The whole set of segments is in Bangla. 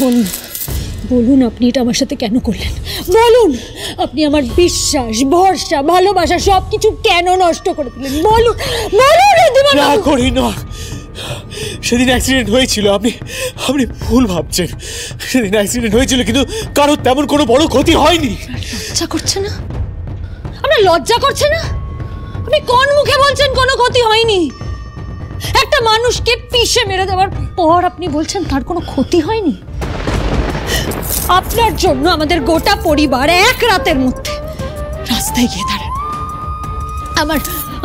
বলুন বলুন আপনি এটা আমার সাথে কেন করলেন? বলুন আপনি আমার বিশ্বাস, ভরসা, ভালোবাসা সবকিছু কেন নষ্ট করে দিলেন? বলুন বলুন। না করি না, সেদিন অ্যাক্সিডেন্ট হয়েছিল, আপনি আপনি ভুল ভাবছেন। সেদিন অ্যাক্সিডেন্ট হয়েছিল কিন্তু কারোর তেমন কোনো বড় ক্ষতি হয়নি। লজ্জা করছে না? আপনার লজ্জা করছে না? আপনি কোন মুখে বলছেন কোনো ক্ষতি হয়নি? একটা মানুষকে পিষে মেরে দেওয়ার পর আপনি বলছেন তার কোনো ক্ষতি হয়নি? আপনার জন্য আমাদের গোটা পরিবার এক রাতের মধ্যে রাস্তায় গিয়ে দাঁড়ান।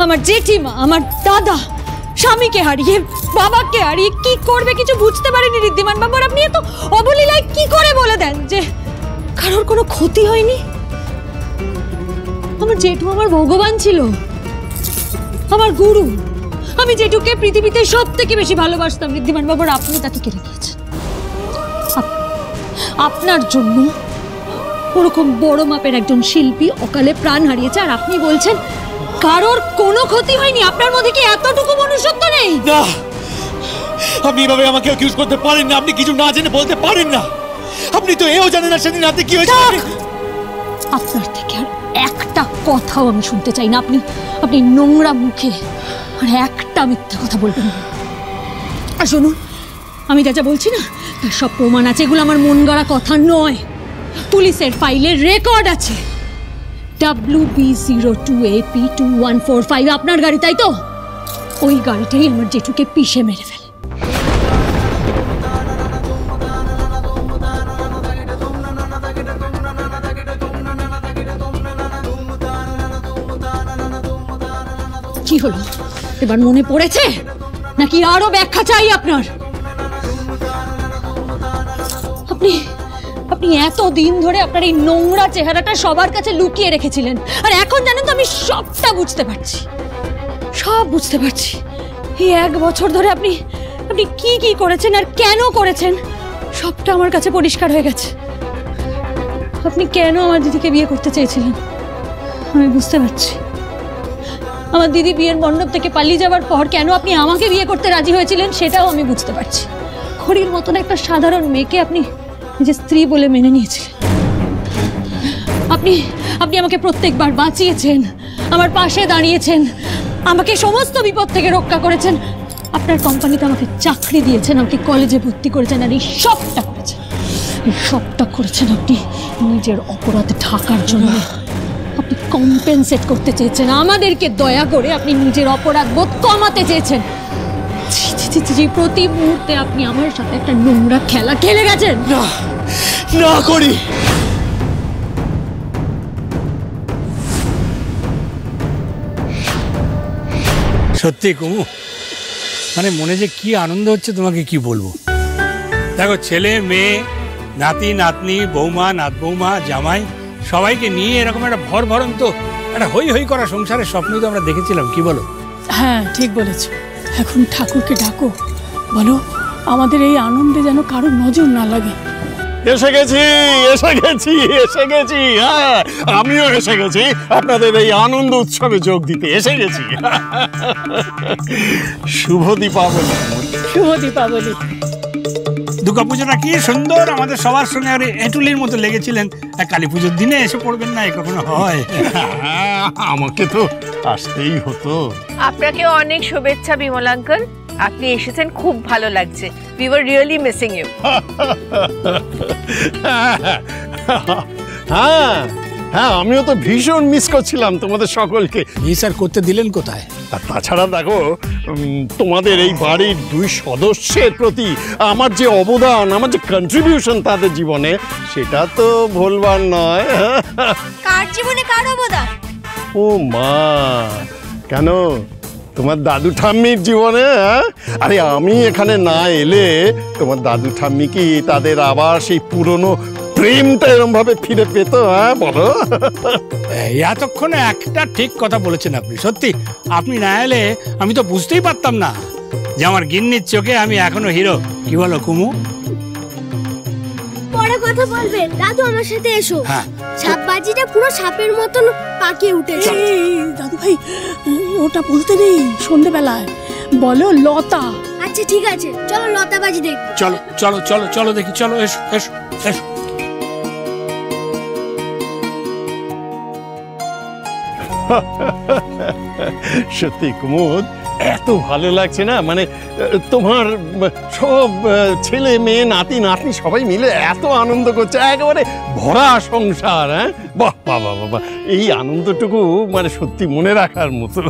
আমার জেঠিমা, আমার দাদা স্বামীকে হারিয়ে, বাবাকে হারিয়ে কি করবে কিছু বুঝতে পারেনি ঋদ্ধিমান বাবু। আপনি এত অবলীলায় কি করে বলে দেন যে কারোর কোনো ক্ষতি হয়নি? আমার জেঠু আমার ভগবান ছিল, আমার গুরু। আমি জেঠুকে পৃথিবীতে সব থেকে বেশি ভালোবাসতাম ঋদ্ধিমান বাবু, আপনি তাকে কেড়ে নিয়েছেন। আপনার জন্য ওরকম বড় মাপের একজন শিল্পী অকালে প্রাণ হারিয়েছে, আর আপনি বলছেন কারোর কোনো ক্ষতি হয়নি? আপনার মধ্যে কি এতটুকু মনুষ্যত্ব নেই? না, আপনি এভাবে আমাকে অ্যাকিউজ করতে পারেন না। আপনি কিছু না জেনে বলতে পারেন না। আপনি তো এও জানেন না সেদিন রাতে কি হয়েছে। আপনার থেকে আর একটা কথাও আমি শুনতে চাই না। আপনি নোংরা মুখে আর একটা মিথ্যা কথা বলবেন না। আর শুনুন, আমি যা যা বলছি না তার সব প্রমাণ আছে। এগুলো আমার মন গড়া কথা নয়, পুলিশের ফাইলের রেকর্ড আছে। WB02AP2145 আপনার গাড়ি, তাই তো? ওই গাড়িটাই আমার জেঠুকে পিষে মেরে ফেলে। কি হলো, এবার মনে পড়েছে নাকি আরো ব্যাখ্যা চাই আপনার? আপনি এতদিন ধরে আপনার এই নোংরা চেহারাটা সবার কাছে লুকিয়ে রেখেছিলেন, আর এখন জানেন তো আমি সবটা বুঝতে পারছি, সব বুঝতে পারছি। এই 1 বছর ধরে আপনি কি কি করেছেন আর কেন করেছেন সবটা আমার কাছে পরিষ্কার হয়ে গেছে। আপনি কেন আমার দিদিকে বিয়ে করতে চেয়েছিলেন আমি বুঝতে পারছি। আমার দিদি বিয়ের মণ্ডপ থেকে পালিয়ে যাওয়ার পর কেন আপনি আমাকে বিয়ে করতে রাজি হয়েছিলেন সেটাও আমি বুঝতে পারছি। খড়ির মতন একটা সাধারণ মেয়েকে আপনি নিজের স্ত্রী বলে মেনে নিয়েছিলেন। আপনি আমাকে প্রত্যেকবার বাঁচিয়েছেন, আমার পাশে দাঁড়িয়েছেন, আমাকে সমস্ত বিপদ থেকে রক্ষা করেছেন। আপনার কোম্পানিতে আমাকে চাকরি দিয়েছেন, আমাকে কলেজে ভর্তি করেছেন, আর এই সবটা করেছেন আপনি নিজের অপরাধ ঢাকার জন্য। আপনি কম্পেনসেট করতে চেয়েছেন আমাদেরকে, দয়া করে আপনি নিজের অপরাধ বোধ কমাতে চেয়েছেন। প্রতি মুহূর্তে আপনি আমার সাথে একটা নোংরা খেলা খেলে গেছেন। না করি। সত্যি কুমু, মানে মনে যে কি আনন্দ হচ্ছে তোমাকে কি বলবো। দেখো, ছেলে মেয়ে, নাতি নাতনি, বৌমা, নাত বৌমা, জামাই সবাইকে নিয়ে এরকম একটা ভরভরন্ত একটা হই হই করা সংসারের স্বপ্নই তো আমরা দেখেছিলাম, কি বলো? হ্যাঁ ঠিক বলেছ। এখন ঠাকুরকে ডাকো, বলো আমাদের এই আনন্দে যেন কারোর নজর না লাগে। এসে গেছি। হ্যাঁ, আমিও এসে গেছি আপনাদের এই আনন্দ উৎসবে যোগ দিতে এসে গেছি। শুভ দীপাবলি। শুভ দীপাবলি। দুর্গাপুজোটা কি সুন্দর, আমাদের সবার সঙ্গে আর এঁটুলির মতো লেগেছিলেন। কালী পুজোর দিনে এসে পড়বেন না, এ কখনো হয়? আমাকে তো আসতেই হতো। আপনাকে অনেক শুভেচ্ছা বিমল আঙ্কেল, আপনি এসেছেন, খুব ভালো লাগছে। We were really missing you. হ্যাঁ, আমিও তো ভীষণ মিস করছিলাম তোমাদের সকলকে। মিস আর করতে দিলেন কোথায়? আর তাছাড়া দেখো, তোমাদের এই বাড়ির 2 সদস্যের প্রতি আমার যে অবদান, আমার যে কন্ট্রিবিউশন তাদের জীবনে, সেটা তো ভুলবার নয়। কার জীবনে কার অবদান? ও মা, কেন তোমার দাদু ঠাম্মির জীবনে? আরে আমি এখানে না এলে তোমার দাদু ঠাম্মি কি তাদের আবার সেই পুরনো প্রেমটা এরকম ভাবে ফিরে পেত? বলো। এতক্ষণে একটা ঠিক কথা বলেছেন আপনি। সত্যি, আপনি না এলে আমি তো বুঝতেই পারতাম না যে আমার গিন্নির চোখে আমি এখনো হিরো। কি বলো কুমু? পরে কথা বলবেন, দাদু আমার সাথে এসো। হ্যাঁ, সাপবাজিটা পুরো সাপের মতন পাকিয়ে উঠেছে। দাদু ভাই, ওটা বলতে নেই সন্ধ্যেবেলায়, বলো লতা। আচ্ছা ঠিক আছে, চলো লতাবাজি দেখ। চলো চলো চলো চলো দেখি, চলো এসো এসো এসো। সত্যি কুমুদ, এত ভালো লাগছে না, মানে তোমার সব ছেলে মেয়ে নাতি নাতনি সবাই মিলে এত আনন্দ করছে, একেবারে ভরা সংসার। হ্যাঁ, বাহ বাহ বাহ বাহ, এই আনন্দটুকু মানে সত্যি মনে রাখার মতো।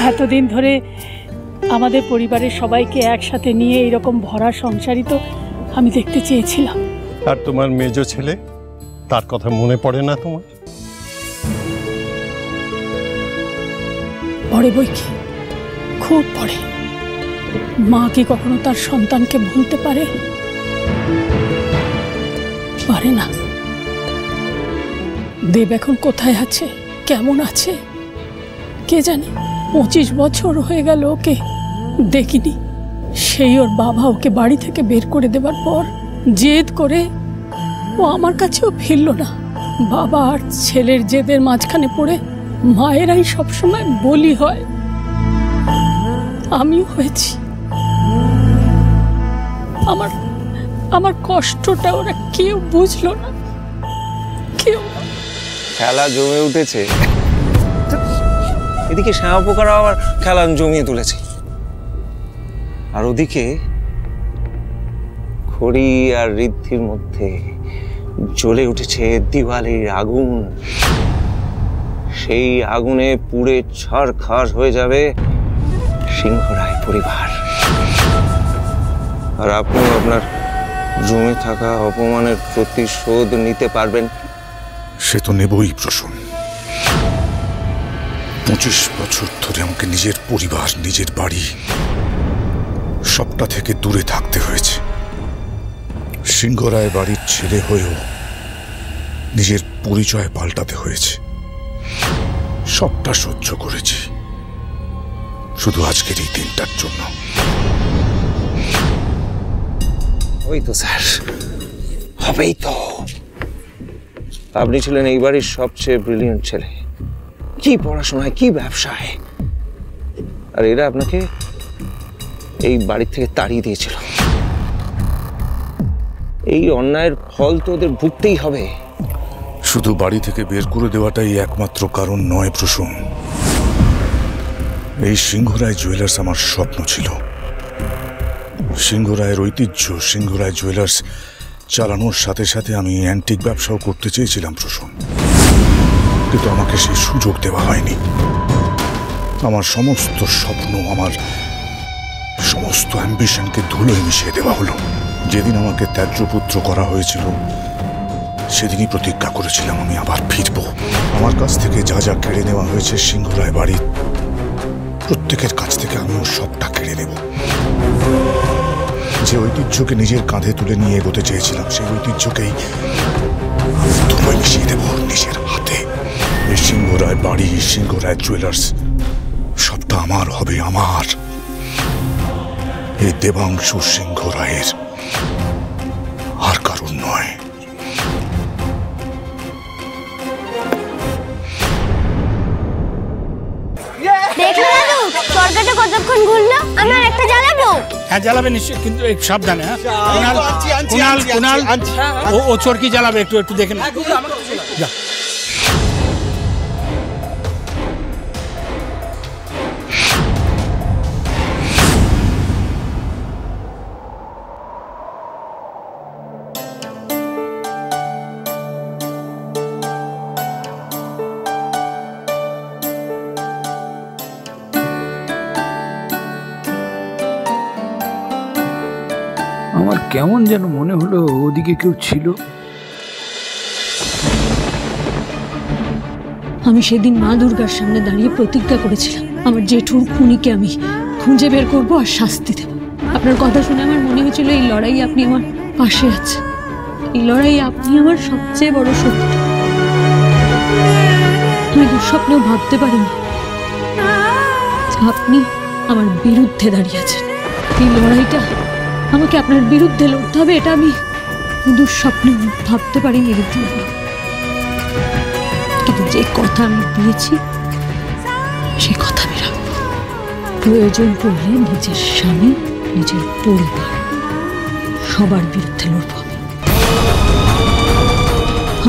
এতদিন ধরে আমাদের পরিবারের সবাইকে একসাথে নিয়ে এইরকম ভরা সংসারই তো আমি দেখতে চেয়েছিলাম। আর তোমার মেজ ছেলে, তার কথা মনে পড়ে না তোমার? পড়ে বই কি, খুব পড়ে। মা কি কখনো তার সন্তানকে ভুলতে পারে? পারে না। দেব এখন কোথায় আছে, কেমন আছে কে জানে। 25 বছর হয়ে গেল ওকে দেখিনি। সেই ওর বাবা ওকে বাড়ি থেকে বের করে দেবার পর জেদ করে ও আমার কাছেও ফিরল না। বাবা আর ছেলের জেদের মাঝখানে পড়ে মায়েরাই সবসময় বলি হয়, আমিও হয়েছি। আমার কষ্টটা ওরা কেউ বুঝলো না, কেউ। খেলা জমে উঠেছে, এদিকে শ্যামা পোকারা আবার খেলা জমিয়ে তুলেছে, আর ওদিকে খড়ি আর ঋদ্ধির মধ্যে জ্বলে উঠেছে দিওয়ালির আগুন। সেই আগুনে পুড়ে ছারখার হয়ে যাবে সিংহরায় পরিবার, আর আপনিও আপনার জমে থাকা অপমানের প্রতিশোধ নিতে পারবেন। সে তো নেবই প্রসূন। 25 বছর ধরে আমাকে নিজের পরিবার, নিজের বাড়ি সবটা থেকে দূরে থাকতে হয়েছে। সিংহরায় বাড়ির ছেলে হয়েও নিজের পরিচয় পাল্টাতে হয়েছে। সবটা সহ্য করেছি শুধু আজকের এই দিনটার জন্য। ওই তো স্যার, হবেই তো। আপনি ছিলেন এই বাড়ির সবচেয়ে ব্রিলিয়েন্ট ছেলে, কি পড়াশোনায়, কি ব্যবসায়, আর এরা আপনাকে এই বাড়ি থেকে তাড়িয়ে দিয়েছিল। এই অন্যায়ের ফল তো ওদের ভুগতেই হবে। শুধু বাড়ি থেকে বের করে দেওয়াটাই একমাত্র কারণ নয় প্রসূন। এই সিংহরায় জুয়েলার্স আমার স্বপ্ন ছিল। সিংহরায়ের ঐতিহ্য, সিংহরায় জুয়েলার্স চালানোর সাথে সাথে আমি অ্যান্টিক ব্যবসাও করতে চেয়েছিলাম প্রসূন, কিন্তু আমাকে সেই সুযোগ দেওয়া হয়নি। আমার সমস্ত স্বপ্ন, আমার সমস্ত অ্যাম্বিশনকে ধুলোয় মিশিয়ে দেওয়া হলো। যেদিন আমাকে ত্যায্যপুত্র করা হয়েছিল সেদিনই প্রতিজ্ঞা করেছিলাম আমি আবার ফিরব। আমার কাছ থেকে যা যা কেড়ে নেওয়া হয়েছে সিংহরায় বাড়ির প্রত্যেকের কাছ থেকে আমিও সবটা কেড়ে নেব। যে ঐতিহ্যকে নিজের কাঁধে তুলে নিয়ে এগোতে চেয়েছিলাম সেই ঐতিহ্যকেই ধুলোয় মিশিয়ে দেব নিজের হাতে। এই সিংহরায় বাড়ি, সিংহরায় জুয়েলার্স সবটা আমার হবে, আমার। এই দেবাংশু সিংহরায়ের, আর কারণ নয়। দেখো দাদু, তরকারিটা কতক্ষণ ঘুরলো। আমি আর একটা জ্বালাবো। হ্যাঁ জ্বালাবে নিশ্চয়, কিন্তু একটু সাবধানে। হ্যাঁ কুনাল, কুনাল ও চরকি জ্বালাবে, একটু একটু দেখেন। যা। আমার কেমন যেন মনে হলো ওদিকে কেউ ছিল। আমি সেদিন মা দুর্গার সামনে দাঁড়িয়ে প্রতিজ্ঞা করেছিলাম আমার জেঠুর খুনিকে আমি খুঁজে বের করব আর শাস্তি দেব। আপনার কথা শুনে আমার মনে হয়েছিল এই লড়াই আপনি আমার পাশে আছেন, এই লড়াই আপনি আমার সবচেয়ে বড় শত্রু। আমি দুঃস্বপ্নেও ভাবতে পারিনি আপনি আমার বিরুদ্ধে দাঁড়িয়ে আছেন। এই লড়াইটা আমাকে আপনার বিরুদ্ধে লড়তে হবে, এটা আমি দুঃস্বপ্নে ভাবতে পারিনি। কিন্তু যে কথা আমি দিয়েছি সে কথা আমি রাখবো। প্রয়োজন পড়লে নিজের স্বামী, নিজের পরিবার সবার বিরুদ্ধে লড়ব আমি।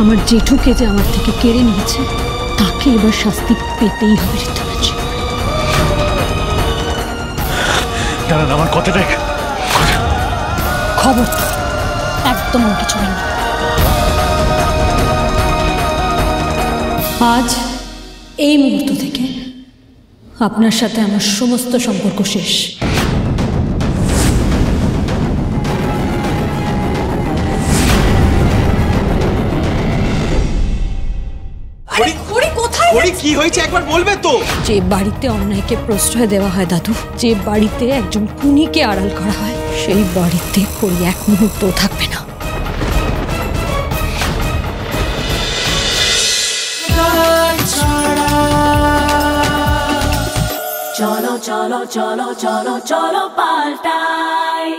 আমার জেঠুকে যে আমার থেকে কেড়ে নিয়েছে তাকে এবার শাস্তি পেতেই হবে ঋদ্ধ ব্যানার্জি। দাঁড়ান, আমার কথাটাই খবর একদম আমাকে ছড়েন না। আজ এই মুহূর্ত থেকে আপনার সাথে আমার সমস্ত সম্পর্ক শেষ। কি হয়েছে একবার বলবে তো? যে বাড়িতে অন্যায়কে প্রশ্রয় দেওয়া হয় দাদু, যে বাড়িতে একজন খুনিকে আড়াল করা হয়, সেই বাড়িতে করি এক মুহূর্তও থাকবে না। চলো চলো চলো চলো চলো পাল্টাই।